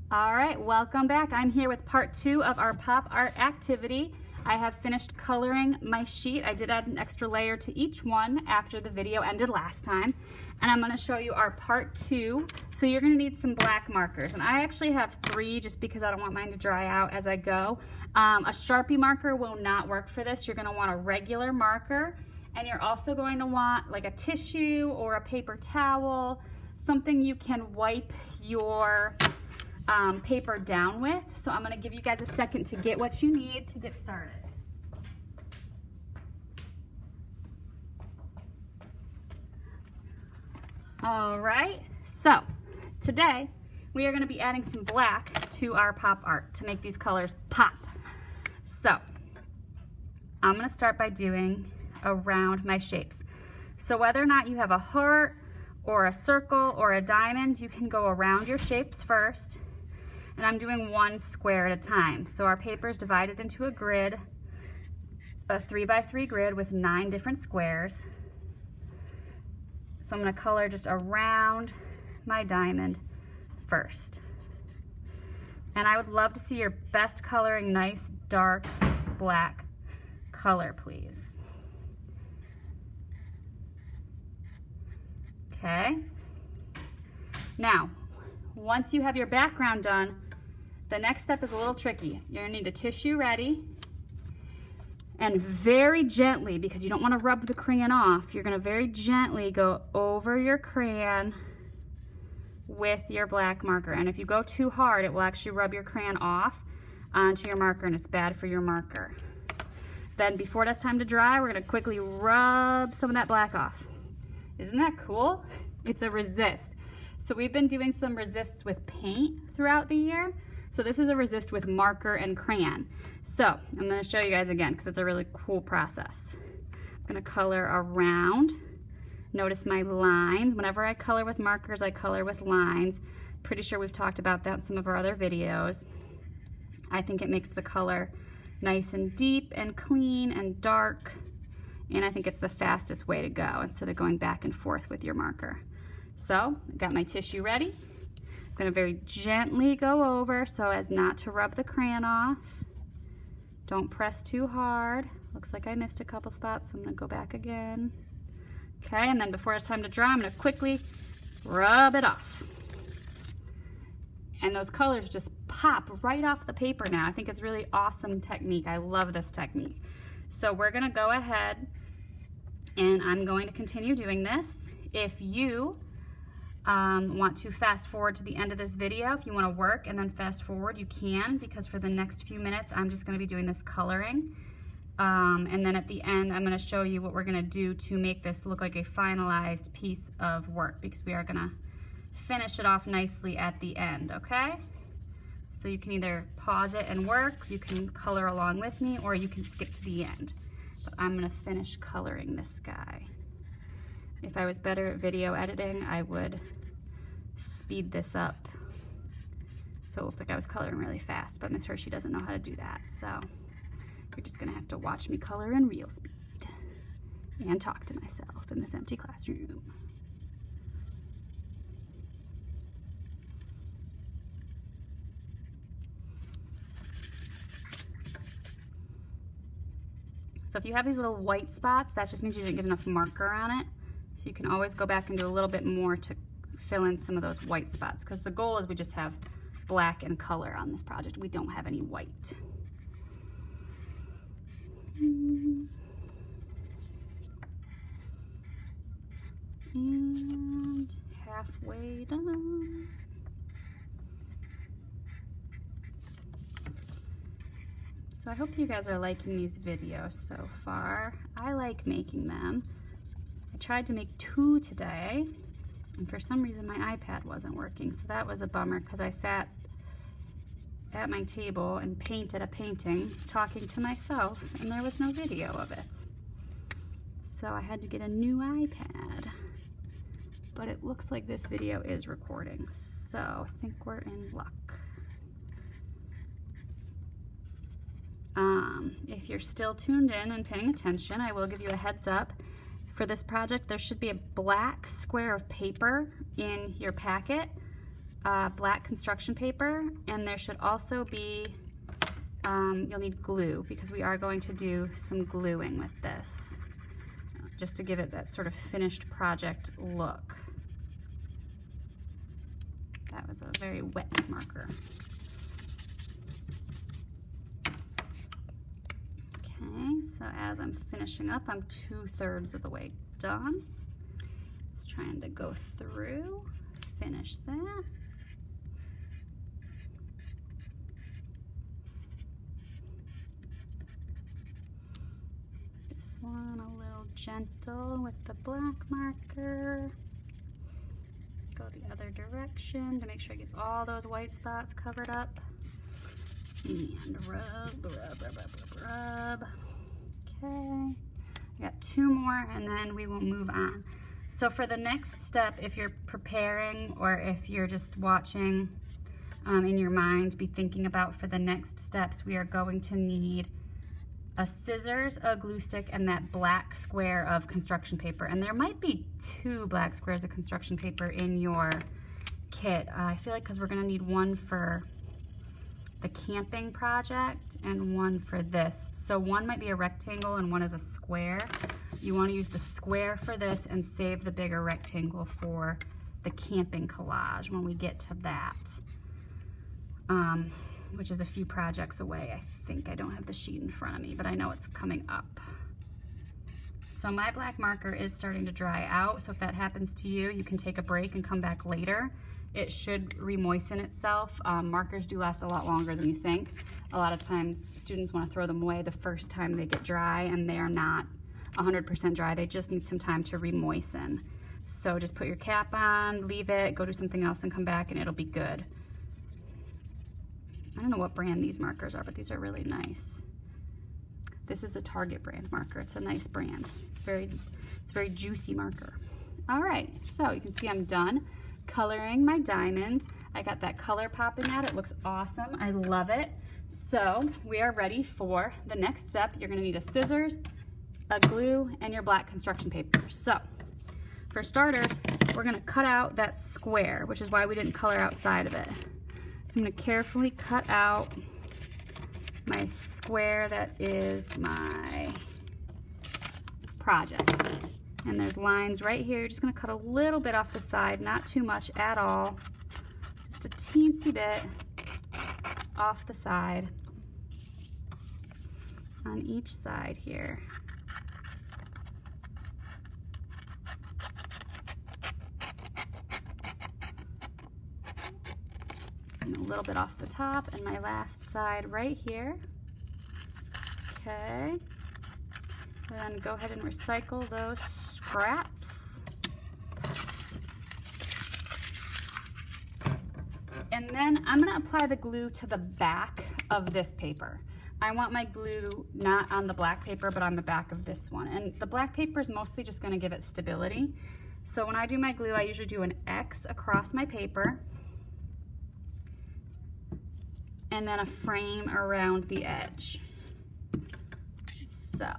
All right, welcome back. I'm here with part 2 of our pop art activity. I have finished coloring my sheet. I did add an extra layer to each one after the video ended last time. And I'm gonna show you our part 2. So you're gonna need some black markers. And I actually have 3 just because I don't want mine to dry out as I go. A Sharpie marker will not work for this. You're gonna want a regular marker. And you're also going to want like a tissue or a paper towel, something you can wipe your paper down with. So I'm going to give you guys a second to get what you need to get started. All right, so today we are going to be adding some black to our pop art to make these colors pop. So I'm going to start by doing around my shapes. So whether or not you have a heart or a circle or a diamond, you can go around your shapes first. And I'm doing one square at a time. So our paper is divided into a grid, a 3x3 grid with 9 different squares. So I'm going to color just around my diamond first. And I would love to see your best coloring nice dark black color, please. Okay. Now, once you have your background done, the next step is a little tricky. You're gonna need a tissue ready, and very gently, because you don't want to rub the crayon off, you're gonna very gently go over your crayon with your black marker. And if you go too hard, it will actually rub your crayon off onto your marker, and it's bad for your marker. Then before it has time to dry, we're gonna quickly rub some of that black off. Isn't that cool? It's a resist. So we've been doing some resists with paint throughout the year. So this is a resist with marker and crayon. So I'm gonna show you guys again because it's a really cool process. I'm gonna color around. Notice my lines. Whenever I color with markers, I color with lines. Pretty sure we've talked about that in some of our other videos. I think it makes the color nice and deep and clean and dark. And I think it's the fastest way to go instead of going back and forth with your marker. So I got my tissue ready. I'm gonna very gently go over so as not to rub the crayon off. Don't press too hard. Looks like I missed a couple spots, so I'm gonna go back again. Okay, and then before it's time to dry, I'm gonna quickly rub it off. And those colors just pop right off the paper now. I think it's really awesome technique. I love this technique. So we're gonna go ahead and I'm going to continue doing this. If you want to fast forward to the end of this video, if you want to work and then fast forward, you can, because for the next few minutes I'm just going to be doing this coloring, and then at the end I'm going to show you what we're going to do to make this look like a finalized piece of work, because we are going to finish it off nicely at the end. Okay, so you can either pause it and work, you can color along with me, or you can skip to the end. But I'm going to finish coloring this guy. If I was better at video editing, I would speed this up so it looked like I was coloring really fast, but Miss Hershey doesn't know how to do that, so you're just gonna have to watch me color in real speed and talk to myself in this empty classroom. So if you have these little white spots, that just means you didn't get enough marker on it. So you can always go back and do a little bit more to fill in some of those white spots, because the goal is we just have black and color on this project. We don't have any white. And halfway done. So I hope you guys are liking these videos so far. I like making them. I tried to make 2 today, and for some reason my iPad wasn't working, so that was a bummer, because I sat at my table and painted a painting talking to myself, and there was no video of it. So I had to get a new iPad, but it looks like this video is recording, so I think we're in luck. If you're still tuned in and paying attention, I will give you a heads up. For this project, there should be a black square of paper in your packet. black construction paper, and there should also be, you'll need glue because we are going to do some gluing with this, just to give it that sort of finished project look. That was a very wet marker. Okay, so as I'm finishing up, I'm 2/3 of the way done. Just trying to go through, finish that. This one a little gentle with the black marker. Go the other direction to make sure I get all those white spots covered up. And rub, rub, rub, rub, rub. Okay, I got 2 more and then we will move on. So for the next step, if you're preparing or if you're just watching in your mind, be thinking about for the next steps, we are going to need a scissors, a glue stick, and that black square of construction paper. And there might be 2 black squares of construction paper in your kit. I feel like because we're gonna need one for the camping project and one for this. So one might be a rectangle and one is a square. You want to use the square for this and save the bigger rectangle for the camping collage when we get to that, which is a few projects away. I think I don't have the sheet in front of me, but I know it's coming up. So my black marker is starting to dry out. So if that happens to you, you can take a break and come back later. It should re-moisten itself. Markers do last a lot longer than you think. A lot of times students want to throw them away the first time they get dry, and they are not 100% dry. They just need some time to re-moisten. So just put your cap on, leave it, go do something else and come back and it'll be good. I don't know what brand these markers are, but these are really nice. This is a Target brand marker. It's a nice brand. It's very juicy marker. All right, so you can see I'm done coloring my diamonds. I got that color popping out. It looks awesome. I love it. So we are ready for the next step. You're gonna need a scissors, a glue, and your black construction paper. So for starters, we're gonna cut out that square, which is why we didn't color outside of it. So I'm gonna carefully cut out my square that is my project. And there's lines right here. You're just gonna cut a little bit off the side, not too much at all. Just a teensy bit off the side on each side here. And a little bit off the top, and my last side right here. Okay. And then go ahead and recycle those scraps. And then I'm gonna apply the glue to the back of this paper. I want my glue not on the black paper, but on the back of this one. And the black paper is mostly just gonna give it stability. So when I do my glue, I usually do an X across my paper and then a frame around the edge. So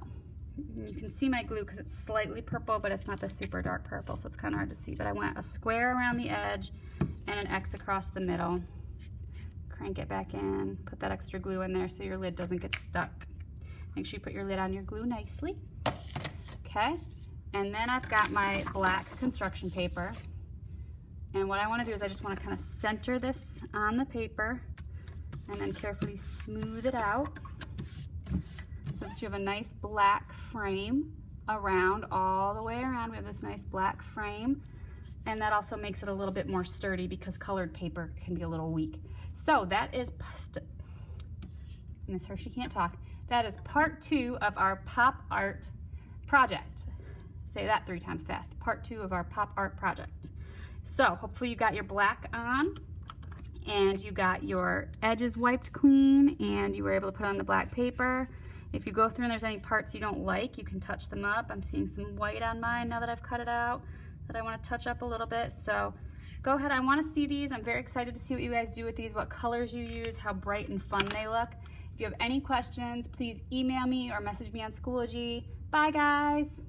you can see my glue because it's slightly purple, but it's not the super dark purple, so it's kind of hard to see. But I want a square around the edge and an X across the middle. Crank it back in, put that extra glue in there so your lid doesn't get stuck. Make sure you put your lid on your glue nicely. Okay, and then I've got my black construction paper. And what I want to do is I just want to kind of center this on the paper and then carefully smooth it out so that you have a nice black frame around, all the way around. We have this nice black frame, and that also makes it a little bit more sturdy because colored paper can be a little weak. So that is, Miss Hershey can't talk, that is part 2 of our pop art project. Say that 3 times fast. Part 2 of our pop art project. So hopefully you got your black on and you got your edges wiped clean and you were able to put on the black paper. If you go through and there's any parts you don't like, you can touch them up. I'm seeing some white on mine now that I've cut it out that I want to touch up a little bit. So go ahead, I want to see these. I'm very excited to see what you guys do with these, what colors you use, how bright and fun they look. If you have any questions, please email me or message me on Schoology. Bye guys.